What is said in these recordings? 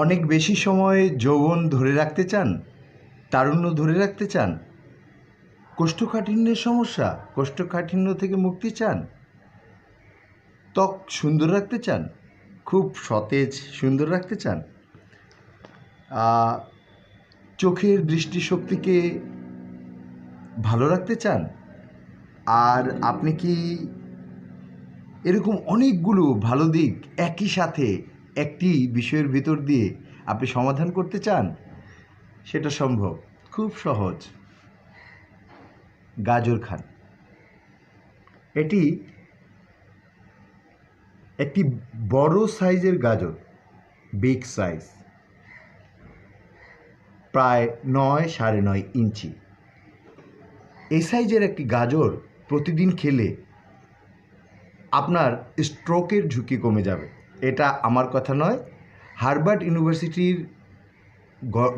অনেক বেশি সময় যৌবন ধরে রাখতে চান, তারুণ্য ধরে রাখতে চান, কোষ্ঠকাঠিন্যের সমস্যা, কোষ্ঠকাঠিন্য থেকে মুক্তি চান, ত্বক সুন্দর রাখতে চান, খুব সতেজ সুন্দর রাখতে চান, চোখের দৃষ্টিশক্তিকে ভালো রাখতে চান, আর আপনি কি এরকম অনেকগুলো ভালো দিক একই সাথে একটি বিষয়ের ভিতর দিয়ে আপনি সমাধান করতে চান? সেটা সম্ভব, খুব সহজ। গাজর খান। এটি একটি বড় সাইজের গাজর, বিগ সাইজ, প্রায় 9-9.5 ইঞ্চি। এই সাইজের একটি গাজর প্রতিদিন খেলে আপনার স্ট্রোকের ঝুঁকি কমে যাবে। এটা আমার কথা নয়, হার্ভার্ড ইউনিভার্সিটির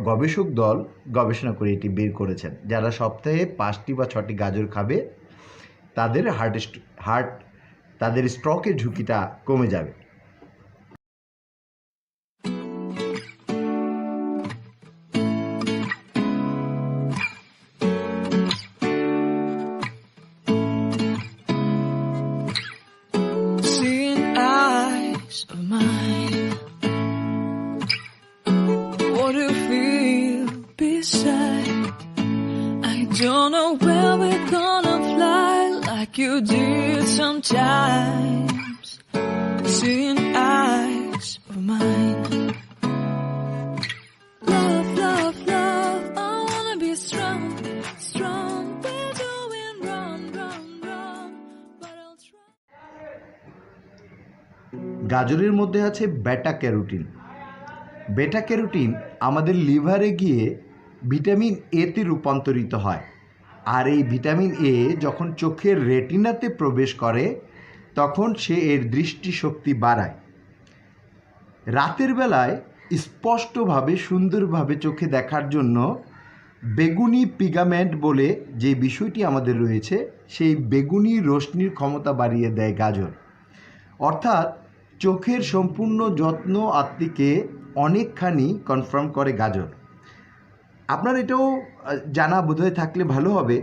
গবেষক দল গবেষণা করে এটি বের করেছেন। যারা সপ্তাহে 5টি বা 6টি গাজর খাবে তাদের স্ট্রোকের ঝুঁকিটা কমে যাবে। Don't know where we're gonna fly like you did sometimes. Seeing eyes of mine. Love, love, love, I wanna be strong, strong. We're doing wrong, wrong, wrong, but I'll try. গাজরের মধ্যে আছে বেটা ক্যারোটিন। বেটা carotene আমাদের লিভারে গিয়ে vitamin এতে রূপান্তরিত হয়, আর এই ভিটামিন এ যখন চোখের রেটিনাতে প্রবেশ করে তখন সে এর দৃষ্টিশক্তি বাড়ায়। রাতের বেলায় স্পষ্টভাবে সুন্দরভাবে চোখে দেখার জন্য বেগুনি পিগামেন্ট বলে যে বিষয়টি আমাদের রয়েছে, সেই বেগুনি রশ্মির ক্ষমতা বাড়িয়ে দেয় গাজর। অর্থাৎ চোখের সম্পূর্ণ যত্ন আত্মিকে অনেকখানি কনফার্ম করে গাজর। আপনার এটাও জানা বোধহয় থাকলে ভালো হবে,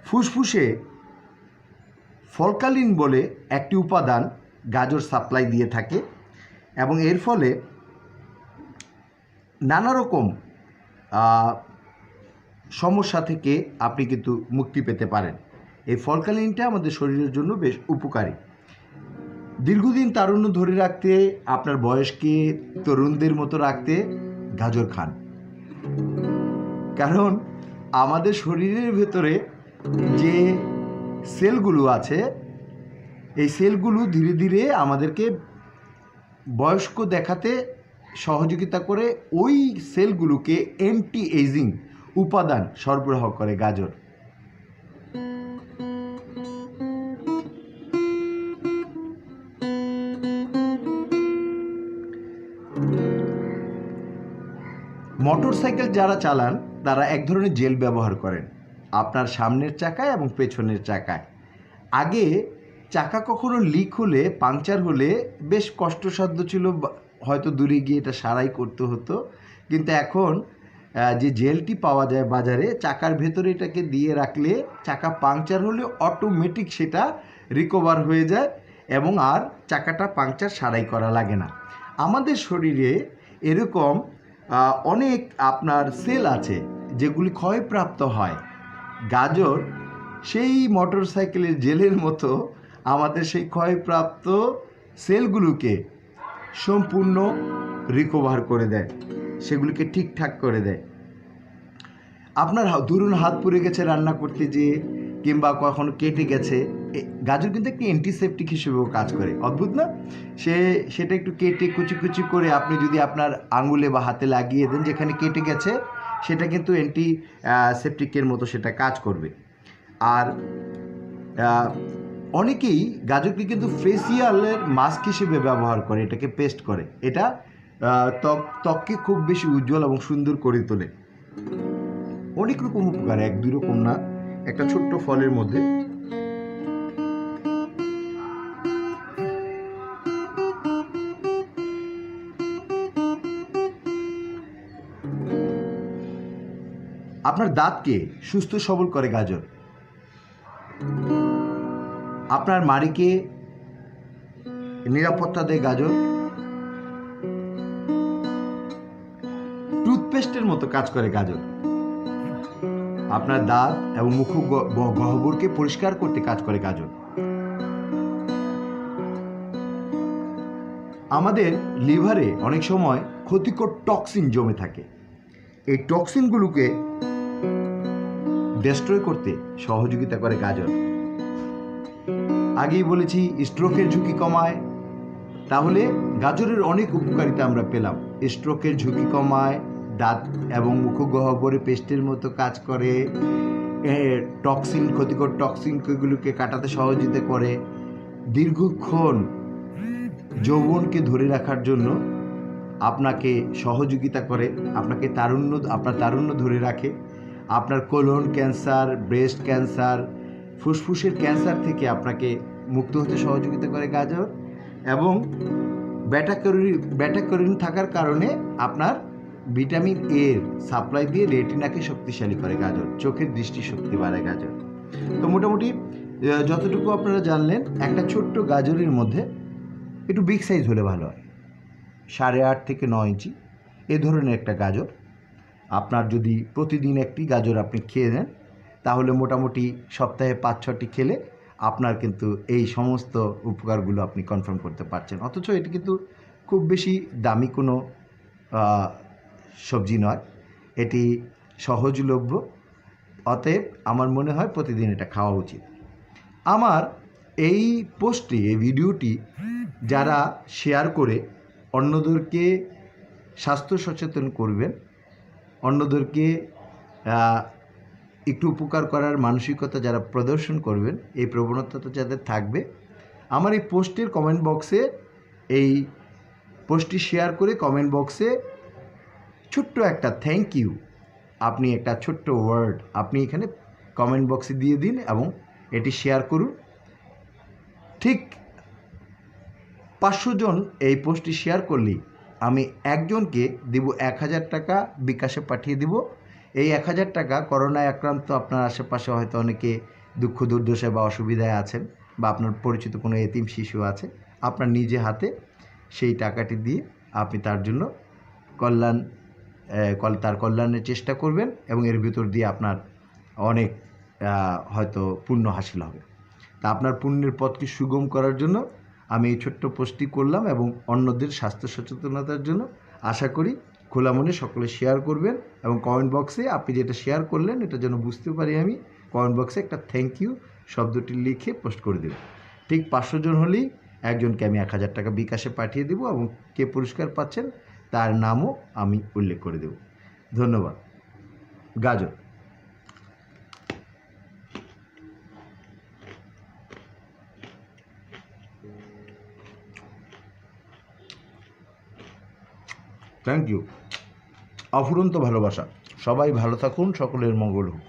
ফুসফুসে ফলকালিন বলে একটি উপাদান গাজর সাপ্লাই দিয়ে থাকে এবং এর ফলে নানা রকম সমস্যা থেকে আপনি কিন্তু মুক্তি পেতে পারেন। এই ফলকালিনটা আমাদের শরীরের জন্য বেশ উপকারী। দীর্ঘদিন তারুণ্য ধরে রাখতে, আপনার বয়সকে তরুণদের মতো রাখতে গাজর খান। কারণ আমাদের শরীরের ভেতরে যে সেলগুলো আছে, এই সেলগুলো ধীরে ধীরে আমাদেরকে বয়স্ক দেখাতে সহযোগিতা করে। ওই সেলগুলোকে অ্যান্টি এজিং উপাদান সরবরাহ করে গাজর। মোটরসাইকেল যারা চালান তারা এক ধরনের জেল ব্যবহার করেন আপনার সামনের চাকায় এবং পেছনের চাকায়। আগে চাকা কখনো লিক হলে, পাংচার হলে বেশ কষ্টসাধ্য ছিল, হয়তো দূরে গিয়ে এটা সারাই করতে হতো। কিন্তু এখন যে জেলটি পাওয়া যায় বাজারে, চাকার ভেতরে এটাকে দিয়ে রাখলে চাকা পাংচার হলে অটোমেটিক সেটা রিকভার হয়ে যায় এবং আর চাকাটা পাংচার সারাই করা লাগে না। আমাদের শরীরে এরকম অনেক আপনার সেল আছে যেগুলি ক্ষয়প্রাপ্ত হয়। গাজর সেই মোটরসাইকেলের জেলের মতো আমাদের সেই ক্ষয়প্রাপ্ত সেলগুলোকে সম্পূর্ণ রিকভার করে দেয়, সেগুলিকে ঠিকঠাক করে দেয়। আপনার ধরুন হাত পুড়ে গেছে রান্না করতে যেয়ে, কিংবা কখনো কেটে গেছে, গাজর কিন্তু একটি অ্যান্টিসেপটিক হিসেবেও কাজ করে। অদ্ভুত না? সেটা একটু কেটে কুচি কুচি করে আপনি যদি আপনার আঙুলে বা হাতে লাগিয়ে দেন যেখানে কেটে গেছে, সেটা কিন্তু অ্যান্টিসেপটিকের মতো সেটা কাজ করবে। আর অনেকেই গাজরকে কিন্তু ফেসিয়ালের মাস্ক হিসেবে ব্যবহার করে, এটাকে পেস্ট করে। এটা ত্বককে খুব বেশি উজ্জ্বল এবং সুন্দর করে তোলে। অনেক রকম উপকার, 1-2 রকম না, একটা ছোট্ট ফলের মধ্যে। আপনার দাঁতকে সুস্থ সবল করে গাজর। আপনার মাড়িকে নিরাপত্তা দেয় গাজর। টুথপেস্টের মতো কাজ করে গাজর। আপনার দাঁত এবং মুখ গহ্বরকে পরিষ্কার করতে কাজ করে গাজর। আমাদের লিভারে অনেক সময় ক্ষতিকর টক্সিন জমে থাকে। এই টক্সিনগুলোকে ডেস্ট্রয় করতে সহযোগিতা করে গাজর। আগেই বলেছি স্ট্রোকের ঝুঁকি কমায়, তাহলে গাজরের অনেক উপকারিতা আমরা পেলাম। স্ট্রোকের ঝুঁকি কমায়, দাঁত এবং মুখগহ্বরে পেস্টের মতো কাজ করে, টক্সিন ক্ষতিকর টক্সিনগুলোকে কাটাতে সহযোগিতা করে, দীর্ঘক্ষণ যৌবনকে ধরে রাখার জন্য আপনাকে সহযোগিতা করে, আপনার তারুণ্য ধরে রাখে, আপনার কোলন ক্যান্সার, ব্রেস্ট ক্যান্সার, ফুসফুসের ক্যান্সার থেকে আপনাকে মুক্ত হতে সহযোগিতা করে গাজর। এবং ব্যাটা ক্যারোটিন থাকার কারণে আপনার ভিটামিন এর সাপ্লাই দিয়ে রেটিনাকে শক্তিশালী করে গাজর। চোখের দৃষ্টিশক্তি বাড়ায় গাজর। তো মোটামুটি যতটুকু আপনারা জানলেন, একটা ছোট্ট গাজরের মধ্যে একটু বিগ সাইজ হলে ভালো হয়, 8.5 থেকে 9 ইঞ্চি এ ধরনের একটা গাজর। আপনার যদি প্রতিদিন একটি গাজর আপনি খেয়ে নেন, তাহলে মোটামুটি সপ্তাহে 5-6টি খেলে আপনার কিন্তু এই সমস্ত উপকারগুলো আপনি কনফার্ম করতে পারছেন। অথচ এটি কিন্তু খুব বেশি দামি কোনো সবজি নয়, এটি সহজলভ্য। অতএব আমার মনে হয় প্রতিদিন এটা খাওয়া উচিত। আমার এই পোস্টটি, এই ভিডিওটি যারা শেয়ার করে অন্যদেরকে স্বাস্থ্য সচেতন করবেন, অন্যদেরকে একটু উপকার করার মানসিকতা যারা প্রদর্শন করবেন, এই প্রবণতাটা যাদের থাকবে, আমার এই পোস্টের কমেন্ট বক্সে, এই পোস্টটি শেয়ার করে কমেন্ট বক্সে ছোট্ট একটা থ্যাংক ইউ, আপনি একটা ছোট্ট ওয়ার্ড আপনি এখানে কমেন্ট বক্সে দিয়ে দিন এবং এটি শেয়ার করুন। ঠিক 500 জন এই পোস্টটি শেয়ার করলেই আমি একজনকে দিব 1000 টাকা বিকাশে পাঠিয়ে দিব। এই 1000 টাকা করোনায় আক্রান্ত আপনার আশেপাশে হয়তো অনেকে দুঃখ দুর্দশায় বা অসুবিধায় আছেন, বা আপনার পরিচিত কোনো এতিম শিশু আছে, আপনার নিজে হাতে সেই টাকাটি দিয়ে আপনি তার জন্য তার কল্যাণের চেষ্টা করবেন এবং এর ভিতর দিয়ে আপনার অনেক হয়তো পুণ্য হাসিল হবে। তা আপনার পুণ্যের পথকে সুগম করার জন্য আমি এই ছোট্ট পোস্টটি করলাম এবং অন্যদের স্বাস্থ্য সচেতনতার জন্য আশা করি খোলা মনে সকলে শেয়ার করবেন এবং কমেন্ট বক্সে আপনি যেটা শেয়ার করলেন এটা যেন বুঝতে পারি আমি, কমেন্ট বক্সে একটা থ্যাংক ইউ শব্দটি লিখে পোস্ট করে দেবেন। ঠিক 500 জন হলেই একজনকে আমি 1000 টাকা বিকাশে পাঠিয়ে দেবো এবং কে পুরস্কার পাচ্ছেন তার নামও আমি উল্লেখ করে দেব। ধন্যবাদ। গাজর। Thank you. অফুরন্ত ভালোবাসা। সবাই ভালো থাকুন, সকলের মঙ্গল হোক।